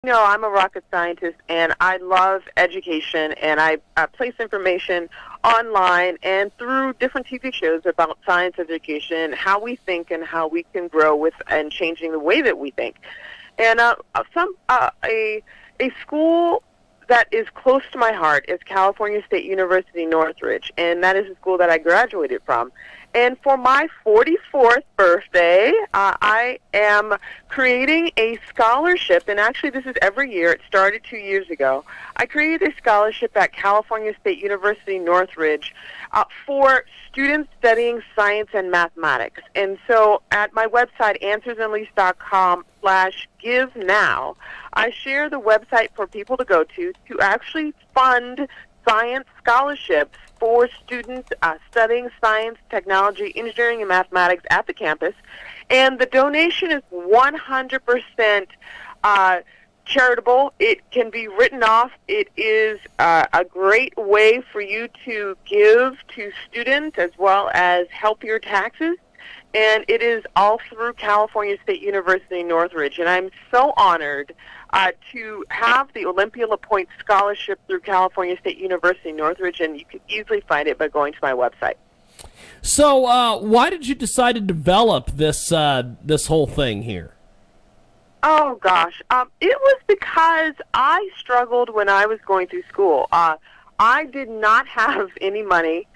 No, I'm a rocket scientist, and I love education, and I place information online and through different TV shows about science education, how we think and how we can grow with and changing the way that we think. And a school that is close to my heart is California State University Northridge, and that is the school that I graduated from. And for my 44th birthday, I am creating a scholarship, and actually this is every year. It started 2 years ago. I created a scholarship at California State University Northridge for students studying science and mathematics. And so at my website, answersunleashed.com/give now, I share the website for people to go to actually fund science scholarships for students studying science, technology, engineering, and mathematics at the campus. And the donation is 100% charitable. It can be written off. It is a great way for you to give to students as well as help your taxes. And it is all through California State University Northridge. And I'm so honored to have the Olympia Lepoint Scholarship through California State University Northridge, and you can easily find it by going to my website. So why did you decide to develop this whole thing here? Oh, gosh. It was because I struggled when I was going through school. I did not have any money.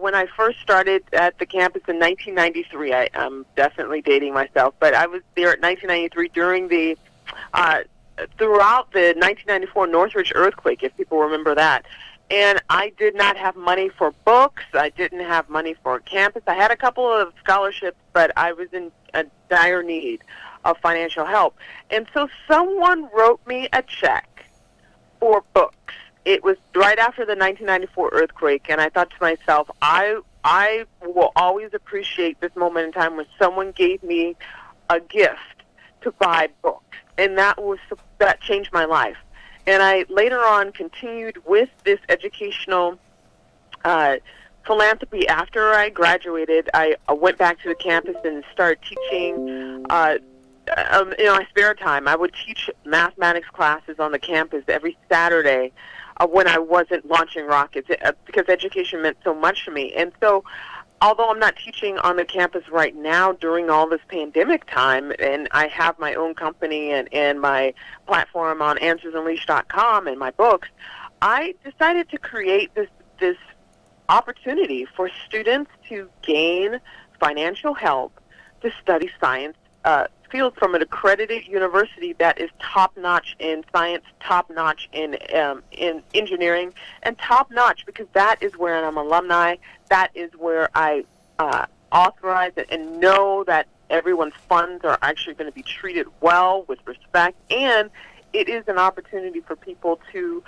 When I first started at the campus in 1993, I'm definitely dating myself, but I was there at 1993 during the, throughout the 1994 Northridge earthquake, if people remember that. And I did not have money for books. I didn't have money for campus. I had a couple of scholarships, but I was in a dire need of financial help. And so someone wrote me a check for books. It was right after the 1994 earthquake, and I thought to myself, I will always appreciate this moment in time when someone gave me a gift to buy books, and that changed my life. And I later on continued with this educational philanthropy. After I graduated, I went back to the campus and started teaching. In my spare time, I would teach mathematics classes on the campus every Saturday when I wasn't launching rockets, because education meant so much to me. And so, although I'm not teaching on the campus right now during all this pandemic time, and I have my own company and my platform on AnswersUnleashed.com and my books, I decided to create this opportunity for students to gain financial help to study science field from an accredited university that is top-notch in science, top-notch in engineering, and top-notch because that is where I'm alumni. That is where I authorize it and know that everyone's funds are actually going to be treated well with respect, and it is an opportunity for people to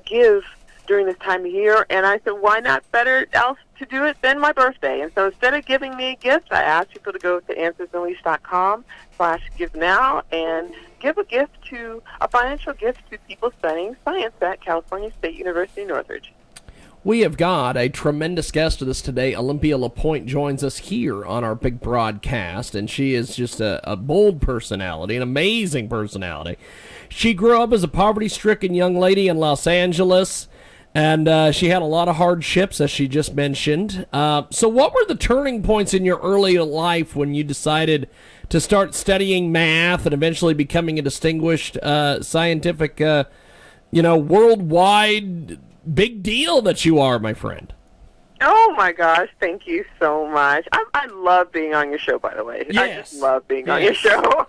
give during this time of year. And I said, why not better else to do it than my birthday? And so instead of giving me a gift, I asked people to go to AnswersUnleashed.com/give now and give a financial gift to people studying science at California State University Northridge. We have got a tremendous guest with us today. Olympia Lepoint joins us here on our big broadcast, and she is just a bold personality, an amazing personality. She grew up as a poverty-stricken young lady in Los Angeles, and she had a lot of hardships, as she just mentioned. So what were the turning points in your early life when you decided to start studying math and eventually becoming a distinguished scientific, worldwide big deal that you are, my friend? Oh, my gosh. Thank you so much. I love being on your show, by the way. Yes. I just love being on your show.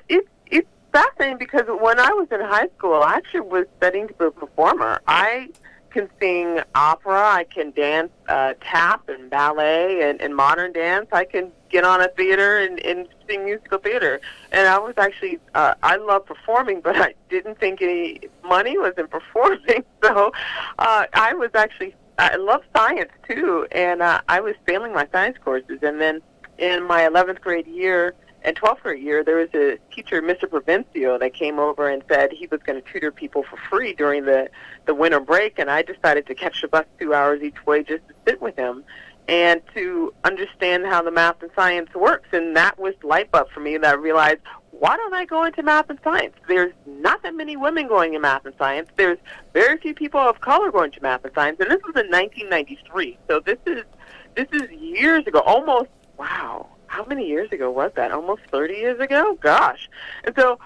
It's fascinating because when I was in high school, I actually was studying to be a performer. I can sing opera. I can dance tap and ballet and modern dance. I can get on a theater and sing musical theater. And I was actually, I love performing, but I didn't think any money was in performing. So I was actually, I love science too, and I was failing my science courses. And then in my 11th grade year and 12th grade year, there was a teacher, Mr. Provencio, that came over and said he was going to tutor people for free during the winter break, and I decided to catch the bus 2 hours each way just to sit with him. and to understand how the math and science works. And that was light bulb for me, that I realized, why don't I go into math and science? There's not that many women going in math and science. There's very few people of color going to math and science. And this was in 1993. So this is years ago, almost, wow. How many years ago was that? Almost 30 years ago? Gosh. And so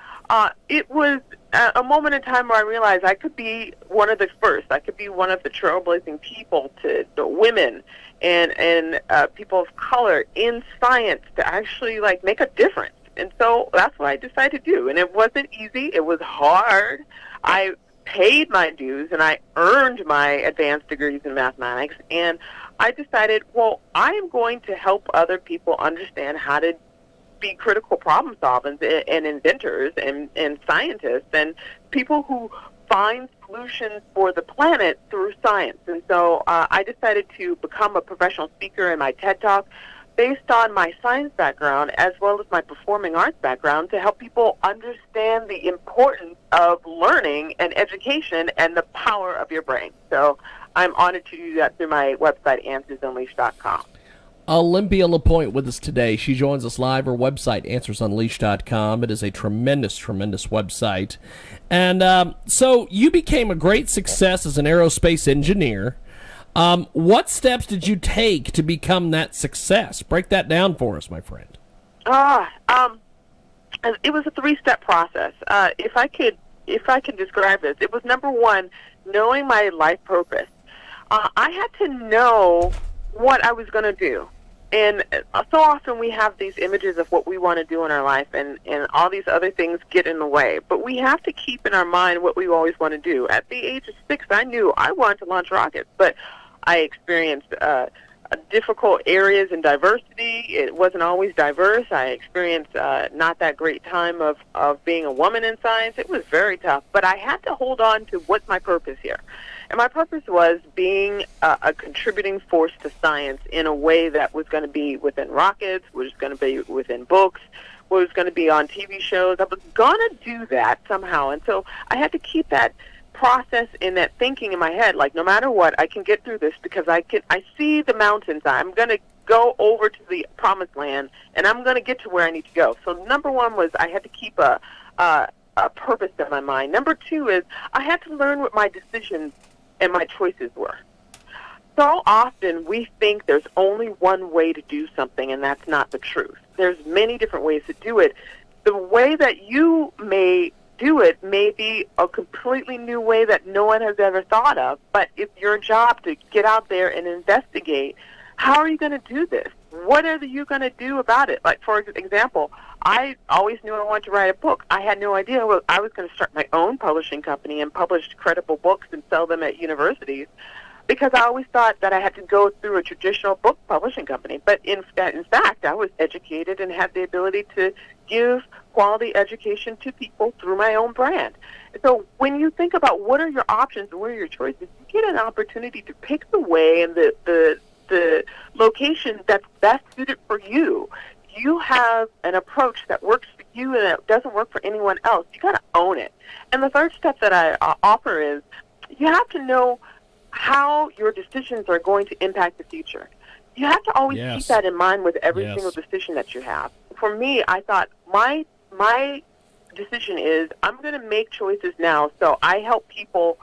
it was a moment in time where I realized I could be one of the first. I could be one of the trailblazing people to the women and people of color in science to actually, like, make a difference. And so that's what I decided to do. And it wasn't easy. It was hard. I paid my dues, and I earned my advanced degrees in mathematics. And I decided, well, I am going to help other people understand how to be critical problem solvers and inventors and scientists and people who find solutions for the planet through science. And so I decided to become a professional speaker in my TED Talk based on my science background as well as my performing arts background to help people understand the importance of learning and education and the power of your brain. So I'm honored to do that through my website, AnswersUnleashed.com. Olympia Lepoint with us today. She joins us live. Her website, AnswersUnleashed.com. It is a tremendous, tremendous website. And so you became a great success as an aerospace engineer. What steps did you take to become that success? Break that down for us, my friend. It was a three-step process. If I could describe this, it was, number one, knowing my life purpose. I had to know what I was going to do. And so often we have these images of what we want to do in our life, and all these other things get in the way. But we have to keep in our mind what we always want to do. At the age of 6, I knew I wanted to launch rockets, but I experienced difficult areas in diversity. It wasn't always diverse. I experienced not that great time of being a woman in science. It was very tough. But I had to hold on to what's my purpose here. And my purpose was being a contributing force to science in a way that was going to be within rockets, was going to be within books, was going to be on TV shows. I was going to do that somehow. And so I had to keep that process and that thinking in my head, like, no matter what, I can get through this because I see the mountains. I'm going to go over to the promised land, and I'm going to get to where I need to go. So number one was I had to keep a purpose in my mind. Number two is I had to learn what my decisions and my choices were. So often we think there's only one way to do something, and that's not the truth. There's many different ways to do it. The way that you may do it may be a completely new way that no one has ever thought of, but it's your job to get out there and investigate. How are you going to do this? What are you going to do about it? Like, for example, I always knew I wanted to write a book. I had no idea I was going to start my own publishing company and publish credible books and sell them at universities, because I always thought that I had to go through a traditional book publishing company. But in fact, I was educated and had the ability to give quality education to people through my own brand. So when you think about what are your options and what are your choices, you get an opportunity to pick the way and the location that's best suited for you. You have an approach that works for you and that doesn't work for anyone else. You got to own it. And the third step that I offer is you have to know how your decisions are going to impact the future. You have to always keep that in mind with every single decision that you have. For me, I thought my decision is I'm going to make choices now so I help people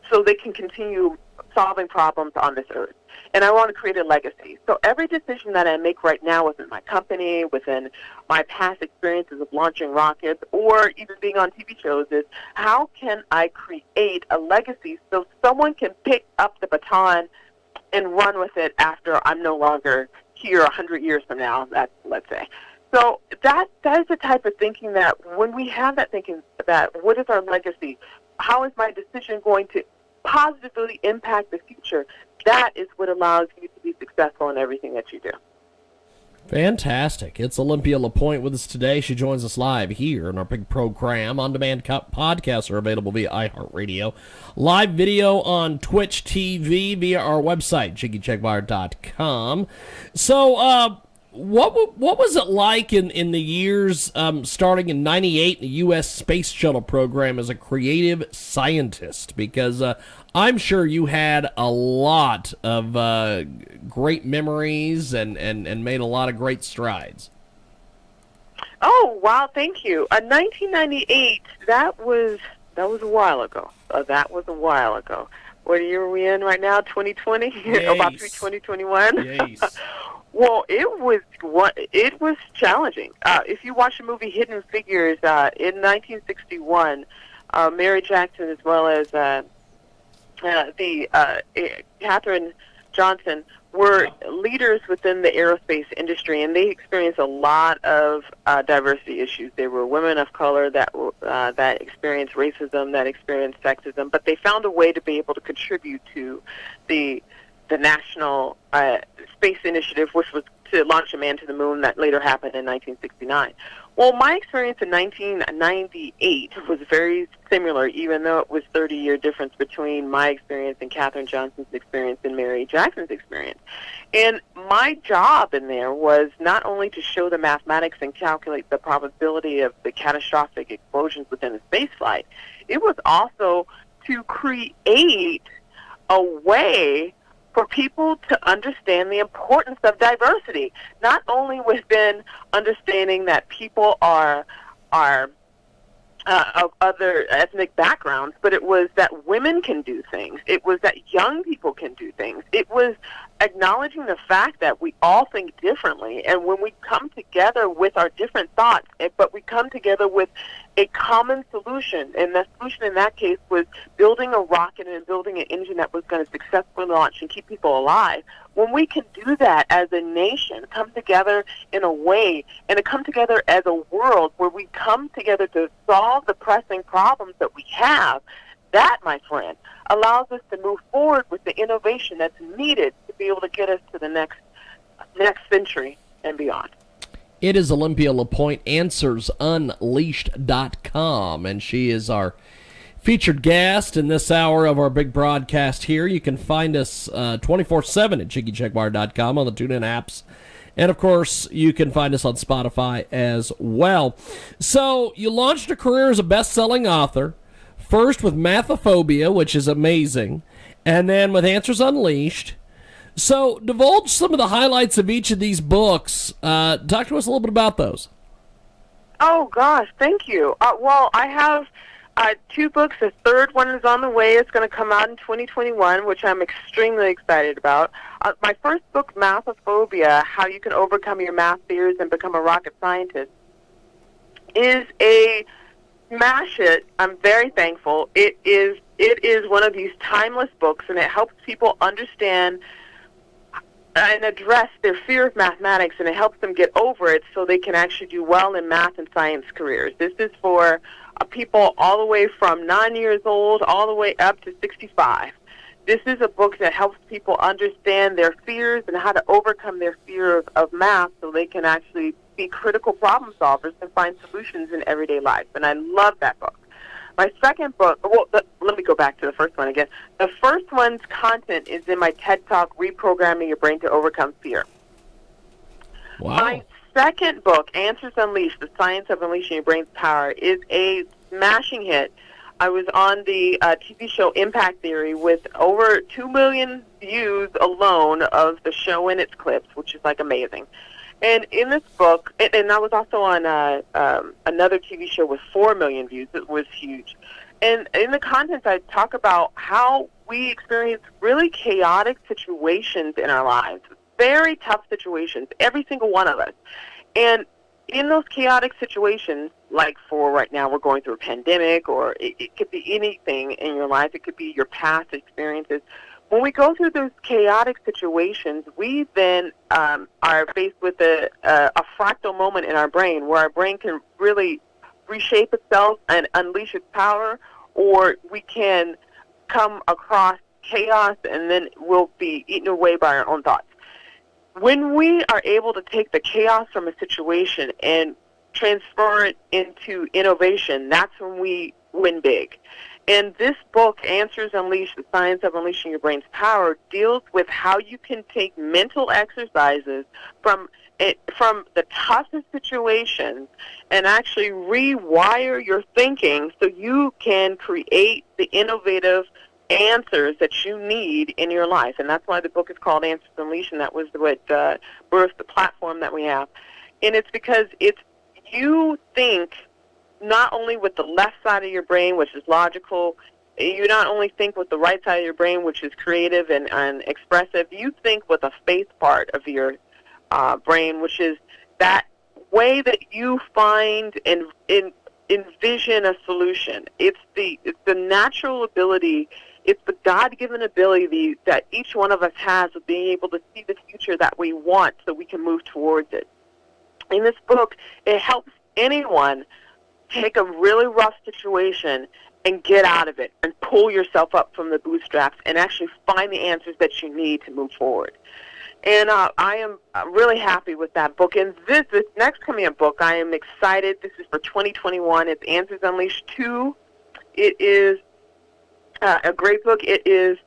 so they can continue solving problems on this earth. And I want to create a legacy. So every decision that I make right now within my company, within my past experiences of launching rockets, or even being on TV shows is how can I create a legacy so someone can pick up the baton and run with it after I'm no longer here 100 years from now, let's say. So that is the type of thinking that when we have that thinking that what is our legacy, how is my decision going to positively impact the future, that is what allows you to be successful in everything that you do. Fantastic. It's Olympia Lepoint with us today. She joins us live here in our big program. On-demand podcasts are available via iHeartRadio. Live video on Twitch TV via our website, JiggyJaguar.com. So, what was it like in the years starting in '98 in the U.S. Space Shuttle program as a creative scientist? Because I'm sure you had a lot of great memories and made a lot of great strides. Oh, wow, thank you. 1998, that was a while ago. That was a while ago. What year are we in right now? 2020? Yes. About to be 2021? Yes. Well, it was challenging. If you watch the movie Hidden Figures in 1961, Mary Jackson as well as Katherine Johnson were leaders within the aerospace industry, and they experienced a lot of diversity issues. They were women of color that experienced racism, that experienced sexism, but they found a way to be able to contribute to the National Space Initiative, which was to launch a man to the moon. That later happened in 1969. Well, my experience in 1998 was very similar, even though it was 30-year difference between my experience and Katherine Johnson's experience and Mary Jackson's experience. And my job in there was not only to show the mathematics and calculate the probability of the catastrophic explosions within a space flight, it was also to create a way for people to understand the importance of diversity, not only within understanding that people are of other ethnic backgrounds, but it was that women can do things. It was that young people can do things. It was acknowledging the fact that we all think differently, and when we come together with our different thoughts, but we come together with a common solution, and the solution in that case was building a rocket and building an engine that was going to successfully launch and keep people alive. When we can do that as a nation, come together in a way, and to come together as a world where we come together to solve the pressing problems that we have, that, my friend, allows us to move forward with the innovation that's needed to be able to get us to the next century and beyond. It is Olympia Lepoint, AnswersUnleashed.com, and she is our featured guest in this hour of our big broadcast here. You can find us 24/7 at JiggyJaguar.com on the TuneIn apps. And, of course, you can find us on Spotify as well. So you launched a career as a best-selling author, first with Mathophobia, which is amazing, and then with Answers Unleashed. So divulge some of the highlights of each of these books. Talk to us a little bit about those. Oh, gosh, thank you. Well, I have 2 books. The third one is on the way. It's going to come out in 2021, which I'm extremely excited about. My first book, Mathophobia, How You Can Overcome Your Math Fears and Become a Rocket Scientist, is a smash hit. I'm very thankful. It is one of these timeless books, and it helps people understand and address their fear of mathematics, and it helps them get over it so they can actually do well in math and science careers. This is for people all the way from 9 years old all the way up to 65. This is a book that helps people understand their fears and how to overcome their fear of math so they can actually be critical problem solvers and find solutions in everyday life. And I love that book. My second book, let me go back to the first one again. The first one's content is in my TED Talk, Reprogramming Your Brain to Overcome Fear. Wow. My second book, Answers Unleashed, The Science of Unleashing Your Brain's Power, is a smashing hit. I was on the TV show Impact Theory with over 2 million views alone of the show and its clips, which is like amazing. And in this book, and I was also on another TV show with 4 million views. It was huge. And in the content, I talk about how we experience really chaotic situations in our lives, very tough situations, every single one of us. And in those chaotic situations, like for right now, we're going through a pandemic, or it could be anything in your life. It could be your past experiences. When we go through those chaotic situations, we then are faced with a fractal moment in our brain where our brain can really reshape itself and unleash its power, or we can come across chaos and then we'll be eaten away by our own thoughts. When we are able to take the chaos from a situation and transfer it into innovation, that's when we win big. And this book, Answers Unleashed, The Science of Unleashing Your Brain's Power, deals with how you can take mental exercises from the toughest situations and actually rewire your thinking so you can create the innovative answers that you need in your life. And that's why the book is called Answers Unleashed, and that was what birthed the platform that we have. And it's because you think not only with the left side of your brain, which is logical, you not only think with the right side of your brain, which is creative and expressive, you think with the faith part of your brain, which is that way that you find and envision a solution. It's the natural ability, it's the God-given ability that each one of us has of being able to see the future that we want so we can move towards it. In this book, it helps anyone take a really rough situation and get out of it and pull yourself up from the bootstraps and actually find the answers that you need to move forward. And I am really happy with that book. And this next coming up book, I am excited. This is for 2021. It's Answers Unleashed 2. It is a great book. It is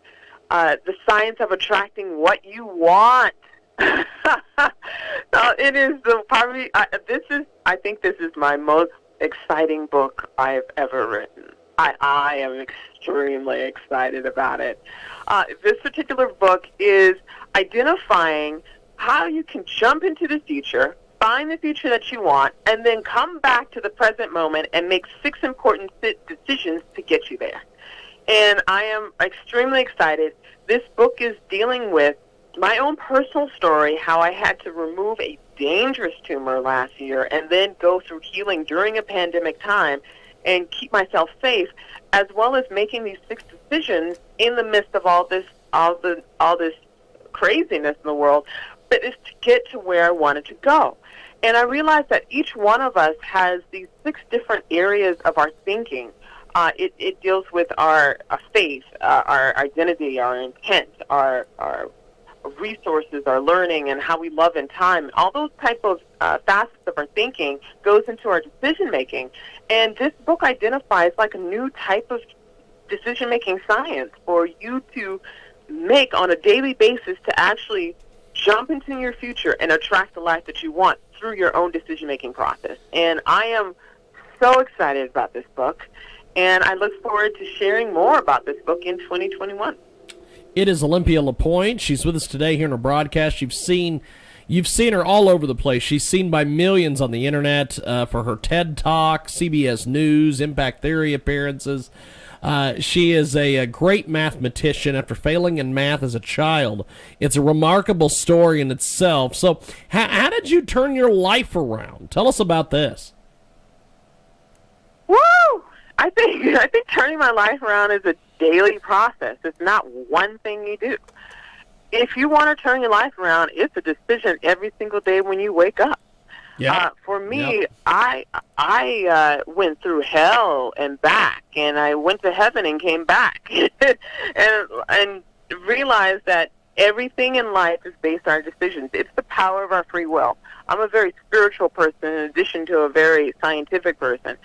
The Science of Attracting What You Want. It is probably, I think this is my most exciting book I've ever written. I am extremely excited about it. This particular book is identifying how you can jump into the future, find the future that you want, and then come back to the present moment and make 6 important decisions to get you there. And I am extremely excited. This book is dealing with my own personal story, how I had to remove a dangerous tumor last year and then go through healing during a pandemic time and keep myself safe, as well as making these 6 decisions in the midst of all this craziness in the world, but is to get to where I wanted to go. And I realized that each one of us has these 6 different areas of our thinking. It deals with our faith, our identity, our intent, our resources, our learning, and how we love in time. All those type of facets of our thinking goes into our decision making. And this book identifies like a new type of decision making science for you to make on a daily basis to actually jump into your future and attract the life that you want through your own decision making process. And I am so excited about this book, and I look forward to sharing more about this book in 2021. It is Olympia Lepoint. She's with us today here in our broadcast. You've seen her all over the place. She's seen by millions on the internet for her TED Talk, CBS News, Impact Theory appearances. She is a great mathematician after failing in math as a child. It's a remarkable story in itself. So how did you turn your life around? Tell us about this. Woo! I think turning my life around is a daily process. It's not one thing you do. If you want to turn your life around, it's a decision every single day when you wake up. Yeah. For me, I went through hell and back, and I went to heaven and came back, and realized that everything in life is based on our decisions. It's the power of our free will. I'm a very spiritual person in addition to a very scientific person,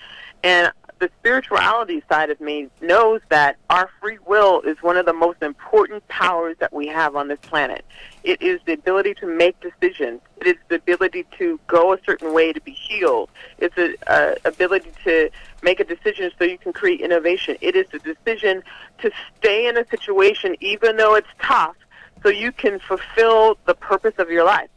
and the spirituality side of me knows that our free will is one of the most important powers that we have on this planet. It is the ability to make decisions. It is the ability to go a certain way to be healed. It's the ability to make a decision so you can create innovation. It is the decision to stay in a situation even though it's tough so you can fulfill the purpose of your life.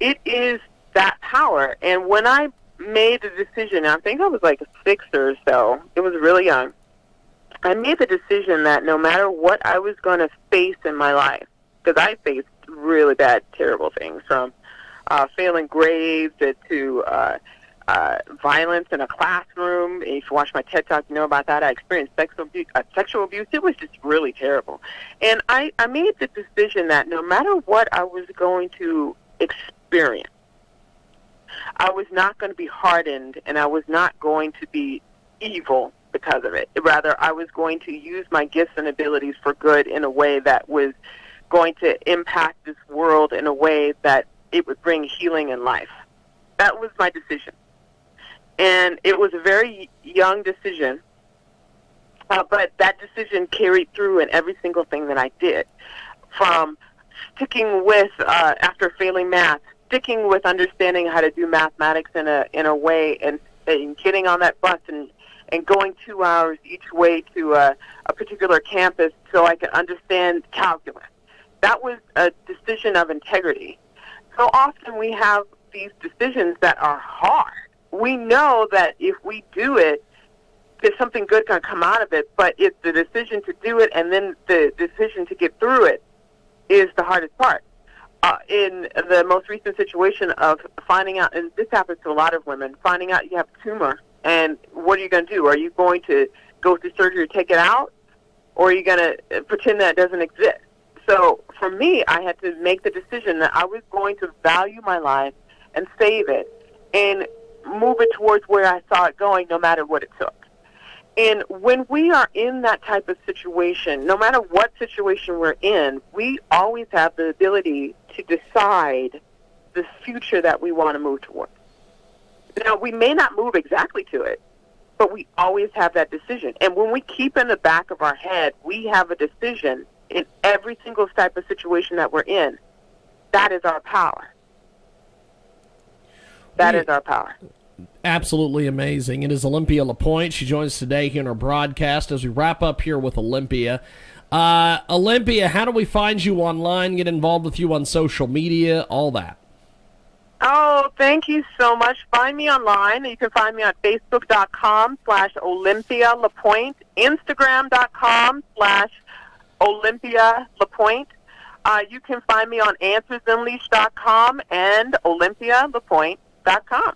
It is that power. And when I made the decision, I think I was like 6 or so, it was really young, I made the decision that no matter what I was going to face in my life, because I faced really bad, terrible things, from failing grades to violence in a classroom. If you watch my TED Talk, you know about that. I experienced sexual abuse. It was just really terrible. And I made the decision that no matter what I was going to experience, I was not going to be hardened, and I was not going to be evil because of it. Rather, I was going to use my gifts and abilities for good in a way that was going to impact this world in a way that it would bring healing and life. That was my decision. And it was a very young decision. But that decision carried through in every single thing that I did, from sticking with, after failing math, sticking with understanding how to do mathematics in a way, and getting on that bus and going 2 hours each way to a particular campus so I could understand calculus. That was a decision of integrity. So often we have these decisions that are hard. We know that if we do it, there's something good going to come out of it, but it's the decision to do it and then the decision to get through it is the hardest part. In the most recent situation of finding out, and this happens to a lot of women, finding out you have a tumor, and what are you going to do? Are you going to go through surgery to take it out, or are you going to pretend that it doesn't exist? So for me, I had to make the decision that I was going to value my life and save it and move it towards where I saw it going, no matter what it took. And when we are in that type of situation, no matter what situation we're in, we always have the ability to decide the future that we want to move towards. Now, we may not move exactly to it, but we always have that decision. And when we keep in the back of our head, we have a decision in every single type of situation that we're in. That is our power. That is our power. Absolutely amazing. It is Olympia Lepoint. She joins us today here in our broadcast as we wrap up here with Olympia. Olympia, how do we find you online, get involved with you on social media, all that? Oh, thank you so much. Find me online. You can find me on Facebook.com/Olympia Lepoint, Instagram.com/Olympia Lepoint. You can find me on AnswersUnleashed.com and OlympiaLepoint.com.